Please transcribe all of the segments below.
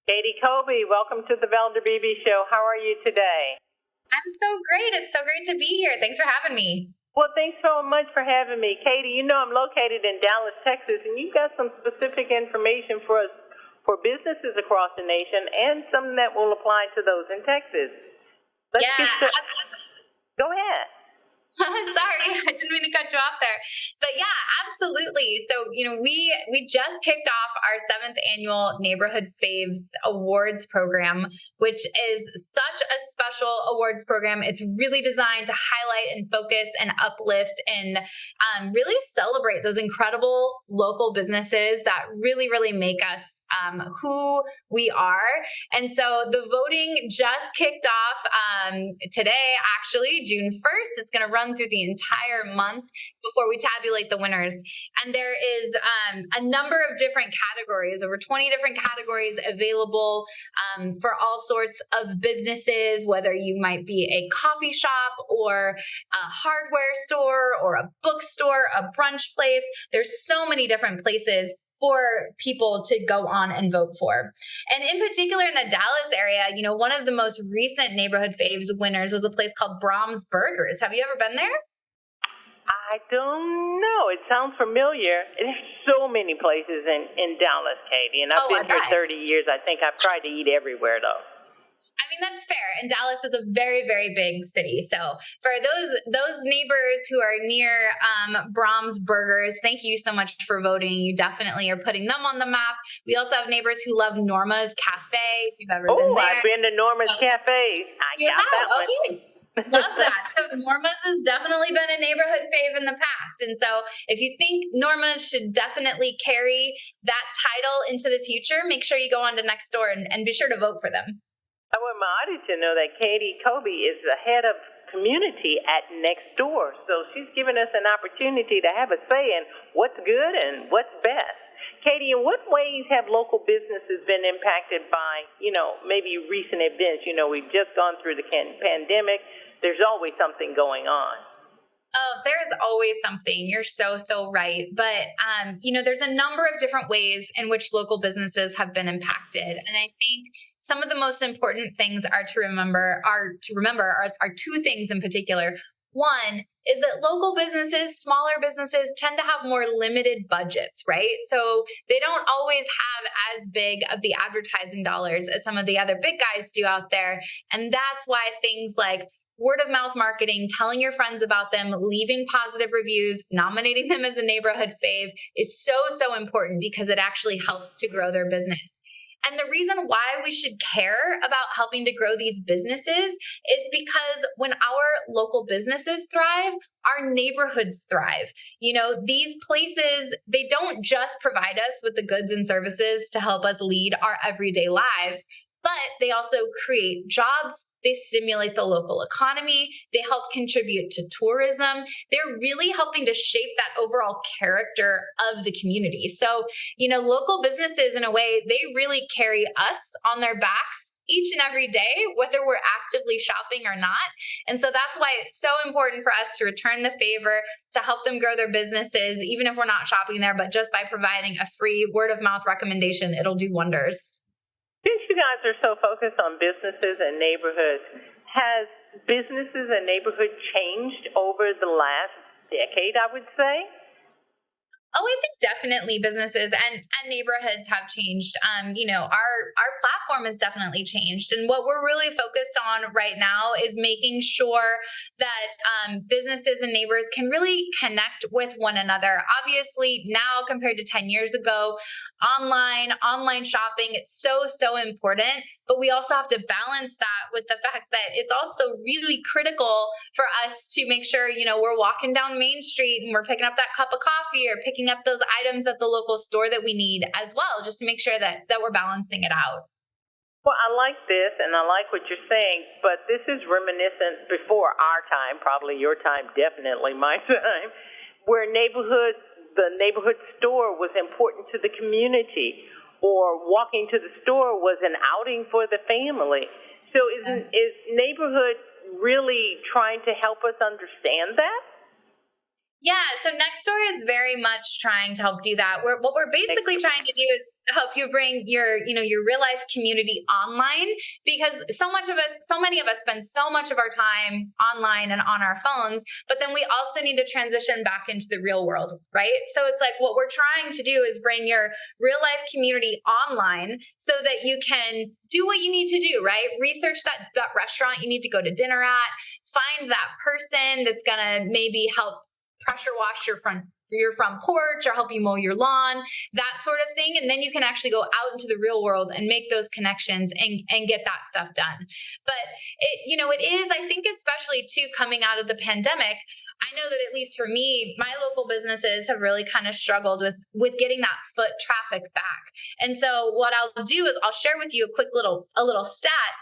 Katie Colby, welcome to the Velda Beebe Show. How are you today? I'm so great. It's so great to be here. Thanks for having me. Well, thanks so much for having me. Katie, you know I'm located in Dallas, Texas, and you've got some specific information for us for businesses across the nation and some that will apply to those in Texas. Let's Yeah, get started. Go ahead. sorry, I didn't mean to cut you off there. But yeah, absolutely. So, we just kicked off our 7th annual Neighborhood Faves Awards program, which is such a special awards program. It's really designed to highlight and focus and uplift and really celebrate those incredible local businesses that really, really make us who we are. And so the voting just kicked off today, actually, June 1st. It's going to run through the entire month before we tabulate the winners. And there is a number of different categories, over 20 different categories available for all sorts of businesses, whether you might be a coffee shop or a hardware store or a bookstore, a brunch place. There's so many different places for people to go on and vote for. And in particular in the Dallas area, one of the most recent Neighborhood Faves winners was a place called Brahms Burgers. Have you ever been there? I don't know. It sounds familiar. There's so many places in Dallas, Katie, and I've been here 30 years. I think I've tried to eat everywhere, though. I mean, that's fair. And Dallas is a very, very big city. So for those neighbors who are near Brahms Burgers, thank you so much for voting. You definitely are putting them on the map. We also have neighbors who love Norma's Cafe, if you've ever been there. Oh, I've been to Norma's Cafe. I got that one. Okay. Love that. So Norma's has definitely been a neighborhood fave in the past. And so if you think Norma's should definitely carry that title into the future, make sure you go on to Nextdoor and be sure to vote for them. I want my audience to know that Katie Colby is the head of community at Nextdoor. So she's given us an opportunity to have a say in what's good and what's best. Katie, in what ways have local businesses been impacted by, maybe recent events? We've just gone through the pandemic. There's always something going on. Oh, there is always something. You're so, so right. But, there's a number of different ways in which local businesses have been impacted. And I think some of the most important things are to remember are two things in particular. One is that local businesses, smaller businesses tend to have more limited budgets, right? So they don't always have as big of the advertising dollars as some of the other big guys do out there. And that's why things like word of mouth marketing, telling your friends about them, leaving positive reviews, nominating them as a neighborhood fave is so, so important because it actually helps to grow their business. And the reason why we should care about helping to grow these businesses is because when our local businesses thrive, our neighborhoods thrive. These places, they don't just provide us with the goods and services to help us lead our everyday lives, but they also create jobs. They stimulate the local economy. They help contribute to tourism. They're really helping to shape that overall character of the community. So, local businesses, in a way, they really carry us on their backs each and every day, whether we're actively shopping or not. And so that's why it's so important for us to return the favor, to help them grow their businesses, even if we're not shopping there, but just by providing a free word of mouth recommendation, it'll do wonders. Since you guys are so focused on businesses and neighborhoods, has businesses and neighborhoods changed over the last decade, I would say? Oh, I think definitely businesses and neighborhoods have changed. Our platform has definitely changed. And what we're really focused on right now is making sure that businesses and neighbors can really connect with one another. Obviously, now compared to 10 years ago, online shopping, it's so, so important. But we also have to balance that with the fact that it's also really critical for us to make sure, we're walking down Main Street and we're picking up that cup of coffee or picking up those items at the local store that we need as well, just to make sure that we're balancing it out. Well, I like this and I like what you're saying, but this is reminiscent before our time, probably your time, definitely my time, where the neighborhood store was important to the community, or walking to the store was an outing for the family. So is neighborhood really trying to help us understand that? Yeah, so Nextdoor is very much trying to help do that. What we're basically trying to do is help you bring your real life community online, because so many of us spend so much of our time online and on our phones, but then we also need to transition back into the real world, right? So it's like what we're trying to do is bring your real life community online so that you can do what you need to do, right? Research that restaurant you need to go to dinner at, find that person that's gonna maybe help pressure wash your front porch or help you mow your lawn, that sort of thing. And then you can actually go out into the real world and make those connections and get that stuff done. But it is, I think, especially too, coming out of the pandemic, I know that at least for me, my local businesses have really kind of struggled with getting that foot traffic back. And so what I'll do is I'll share with you a little stat.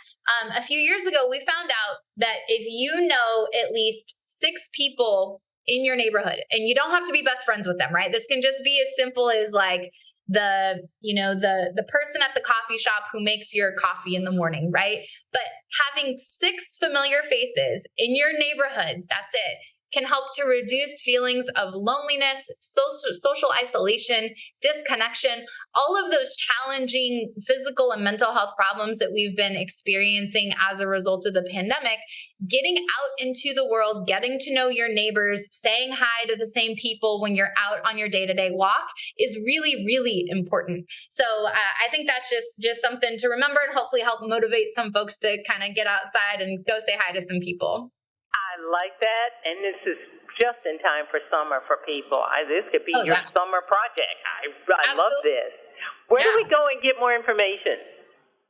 A few years ago, we found out that if you know at least 6 people in your neighborhood, and you don't have to be best friends with them, right? This can just be as simple as like the person at the coffee shop who makes your coffee in the morning, right? But having 6 familiar faces in your neighborhood, that's it, can help to reduce feelings of loneliness, social isolation, disconnection, all of those challenging physical and mental health problems that we've been experiencing as a result of the pandemic. Getting out into the world, getting to know your neighbors, saying hi to the same people when you're out on your day-to-day walk is really, really important. So I think that's just something to remember and hopefully help motivate some folks to kind of get outside and go say hi to some people. I like that, and this is just in time for summer for people. This could be your summer project. I love this. Where do we go and get more information?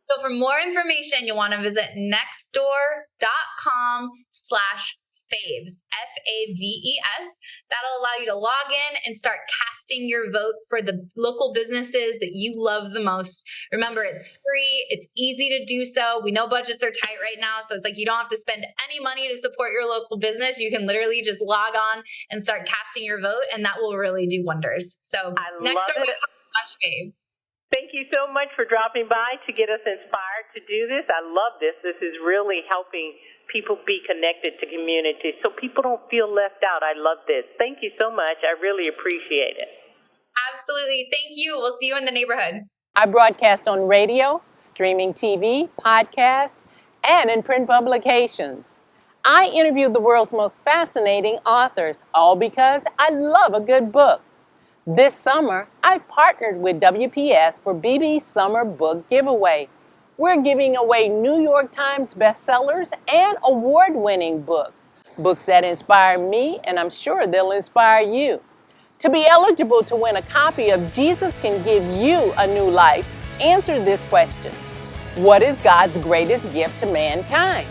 So for more information, you'll want to visit nextdoor.com/faves, FAVES. That'll allow you to log in and start casting your vote for the local businesses that you love the most. Remember, it's free. It's easy to do so. We know budgets are tight right now, so it's like you don't have to spend any money to support your local business. You can literally just log on and start casting your vote, and that will really do wonders. So nextdoor.com/faves. Thank you so much for dropping by to get us inspired to do this. I love this. This is really helping people be connected to community so people don't feel left out. I love this. Thank you so much. I really appreciate it. Absolutely. Thank you. We'll see you in the neighborhood. I broadcast on radio, streaming TV, podcasts, and in print publications. I interview the world's most fascinating authors, all because I love a good book. This summer, I partnered with WPS for BB's Summer Book Giveaway. We're giving away New York Times bestsellers and award-winning books. Books that inspire me, and I'm sure they'll inspire you. To be eligible to win a copy of Jesus Can Give You a New Life, answer this question: what is God's greatest gift to mankind?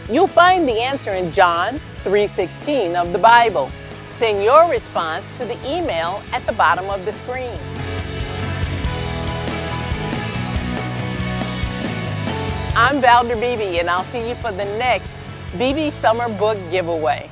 You'll find the answer in John 3:16 of the Bible. Send your response to the email at the bottom of the screen. I'm Valder Beebe, and I'll see you for the next BB Summer Book Giveaway.